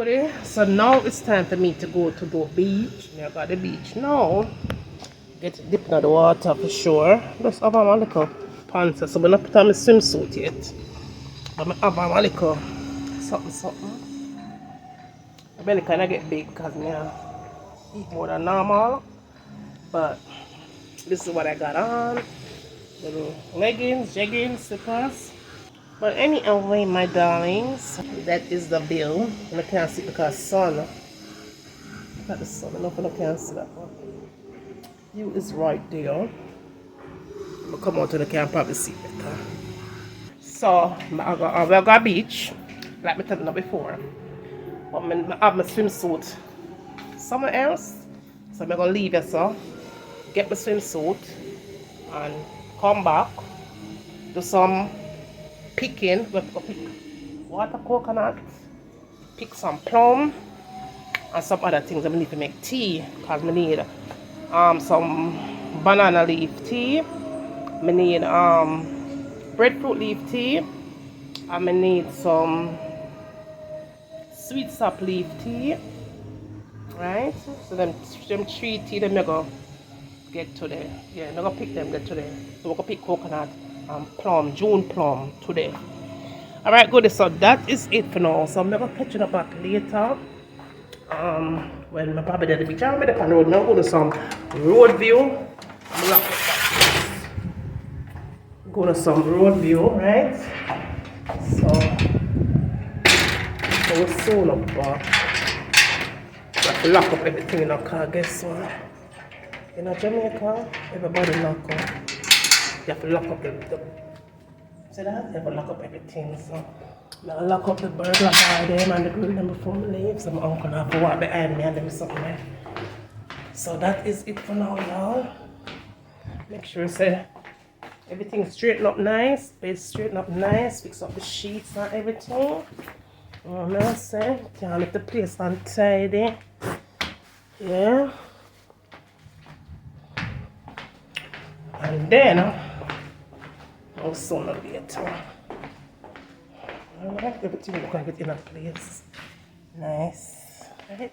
everybody. So now it's time for me to go to the beach. I got the beach now. Get dipping in the water for sure. Just have my little pants. So I'm not put on my swimsuit yet. But I have my little something. My belly kind of get big because I eat more than normal. But this is what I got on. Little leggings, jeggings, slippers. But anyway, my darlings, that is the bill. And I can't see because sun. Look at the sun. I don't know if I can see that one. View is right there. But come out to the camp, probably see better. So I got a beach, like I told you before. But I have my swimsuit somewhere else. So I'm gonna leave it so get my swimsuit and come back, do some picking. We're gonna pick water coconut, pick some plum and some other things. I need to make tea because I need some banana leaf tea. I need breadfruit leaf tea. And I need some sweet sap leaf tea. Right? So them 3 tea them I go get today. Yeah, I'm gonna pick them get today. So we're gonna pick coconut and plum, June plum today. Alright, good. So that is it for now. So I'm gonna catch you back later. When I'm probably at the beach. I'm on the road now. Go to some road view. Go to some road view, right? So we're soon up back. I have to lock up everything in the car. Guess what? In Jamaica, everybody lock up. You have to lock up the see that? You have to lock up everything. So I lock up the burglar bar them and the grill them before I leave. So my uncle have to walk behind me and there is something there. So that is it for now, y'all. Make sure you say everything straighten up nice, bed straighten up nice, fix up the sheets and everything. I say, can't let the place untidy. Yeah. And then I'll soon later. Alright, everything will get in a place. Nice. Right?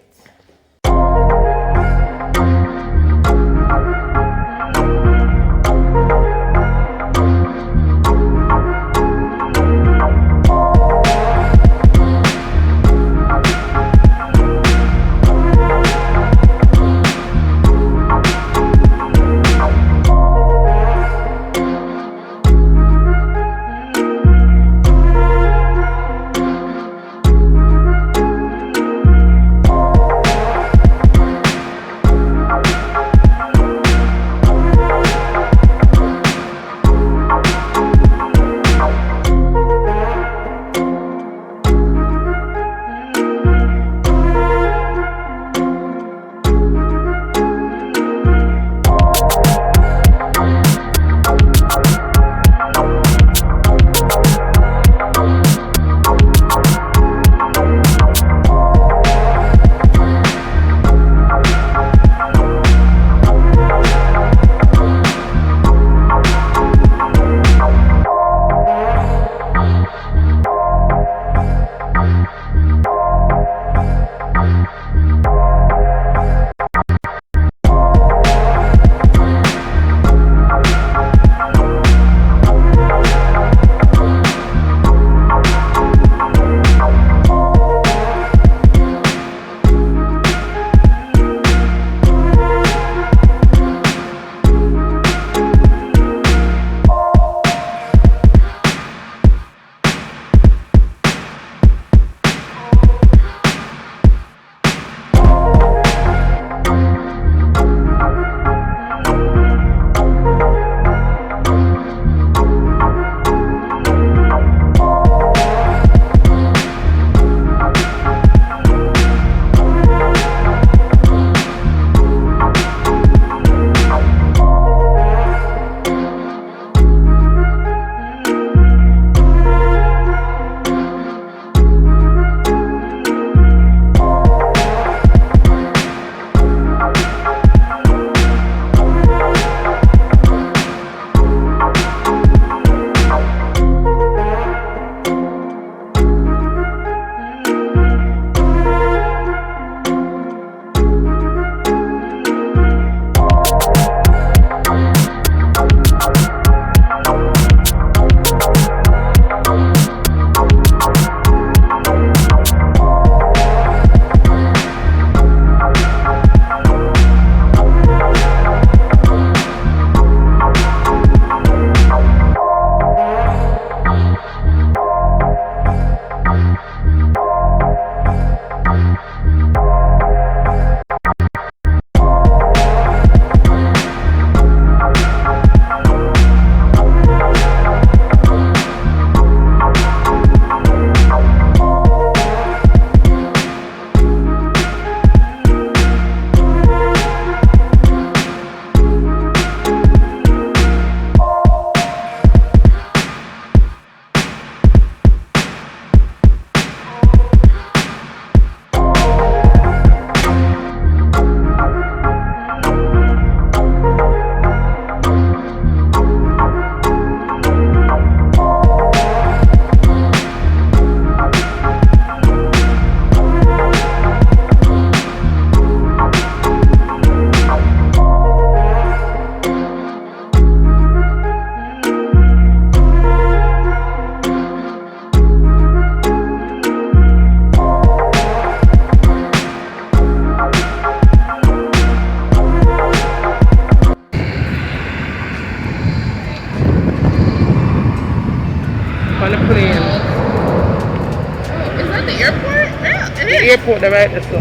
out there right this way.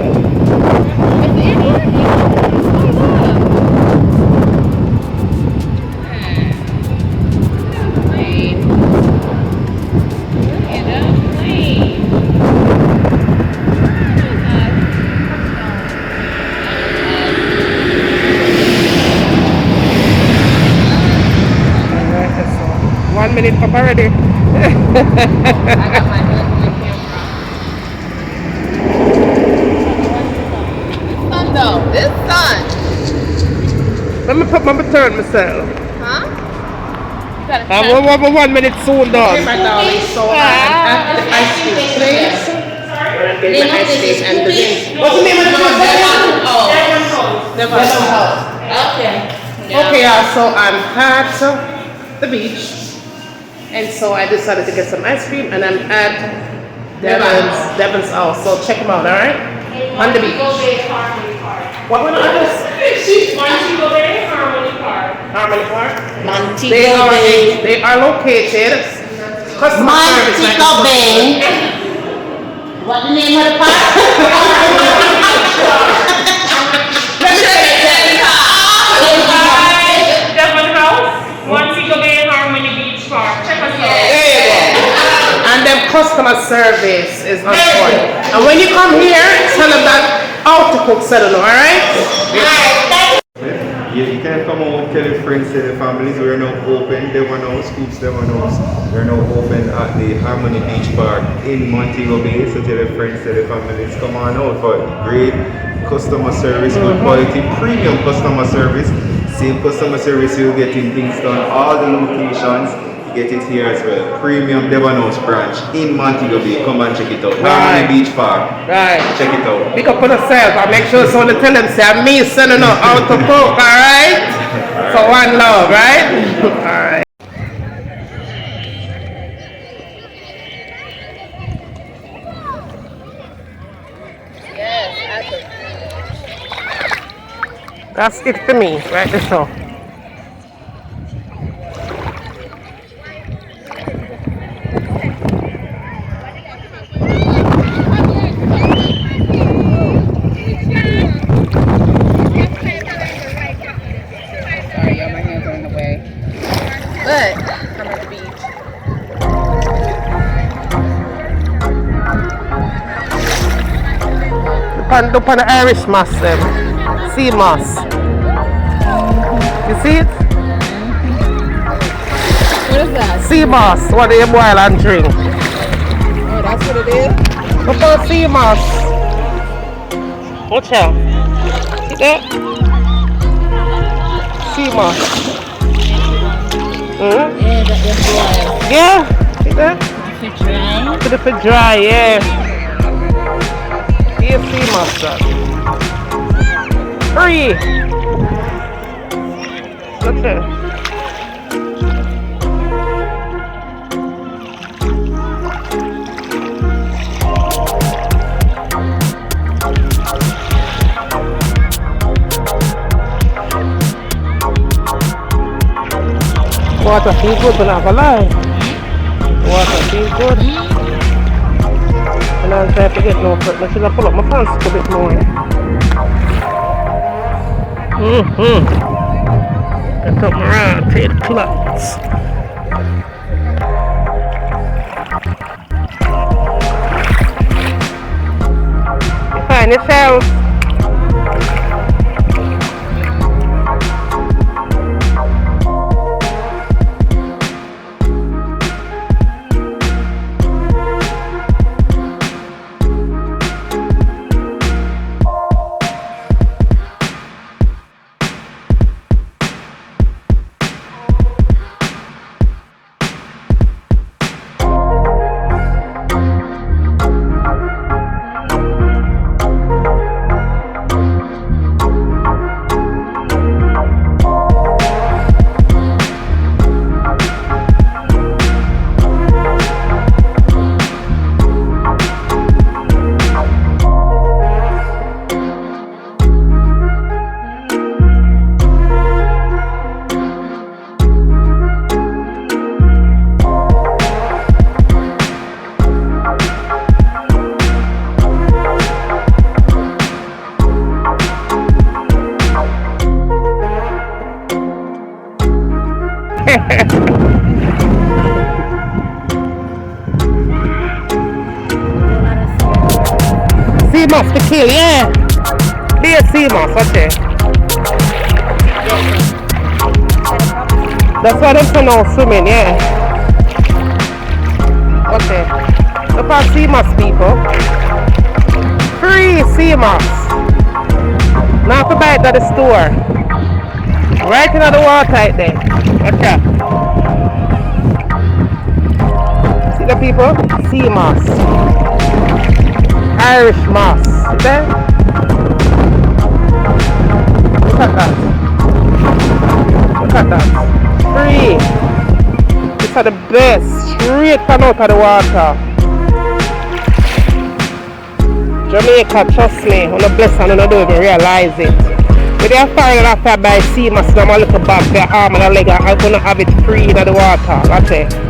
Alright, that's all. 1 minute up already. I got my hand on the camera. This sun. Let me put my turn myself. Huh? You gotta I'm 1 minute soon done. My darling, so I'm at the ice cream place. I'm getting my ice cream and the drink. What's the name of the place? Devon House. Okay. Okay, so I'm at the beach, and so I decided to get some ice cream, and I'm at Devon's house. So check them out, all right? On the beach. What one are those? Montego Bay, Harmony Park. Harmony Park. Montego Bay. They are located. Customer service. Montego Bay. What the name of the park? Devon House, Montego Bay, Harmony Beach Park. Check us out. There you go. And then customer service is on point. And when you come here, tell them that how to cook cellular, all right? You can come out, tell your friends, tell your families. We're now open. Devon House, Scoops Devon House. We're now open at the Harmony Beach Park in Montego Bay. So tell your friends, tell your families, come on out for great customer service, good quality, premium customer service. Same customer service you'll get in Kingston, all the locations. Get it here as well. Premium Devon House branch in Montego Bay. Come and check it out. Harmony Beach Park. Right. Check it out. Pick up on yourself and make sure someone tell them, say, I'm me sending out how to cook, all right? So one love, right? All right. That's it for me, right? This all. Sorry, y'all, my hands are in the way. But I'm at the beach. Look on the Irish moss, them. Sea moss. You see it? What is that? Sea moss. What do you boil and drink? Oh, that's what it is? Look at sea moss. Watch out. See that? Sea moss. Yeah, that's dry. Yeah. See that? It's dry. Put it for dry, yeah. Here's sea moss, son. Free. Look at it. Water feel good, but not gonna lie. Water feel good. And I'm trying to get no foot. I should have pulled up my pants a bit more. I took my around, take the clothes. You find yourself. sea moss to kill, yeah. Be a sea moss, okay. That's why them say no swimming, yeah. Okay. Look at sea moss, people. Free sea moss. Not to buy it at the store. Right into the water right there. Okay. See the people? Sea moss. Irish moss. See that? Look at that. Look at that. Free. These are the best. Straight from out of the water. Jamaica, trust me, on the bless and I don't even realize it. But they are fine after I buy sea moss and I'm a little bag, their arm and a leg, I'm gonna have it free in the water. That's it.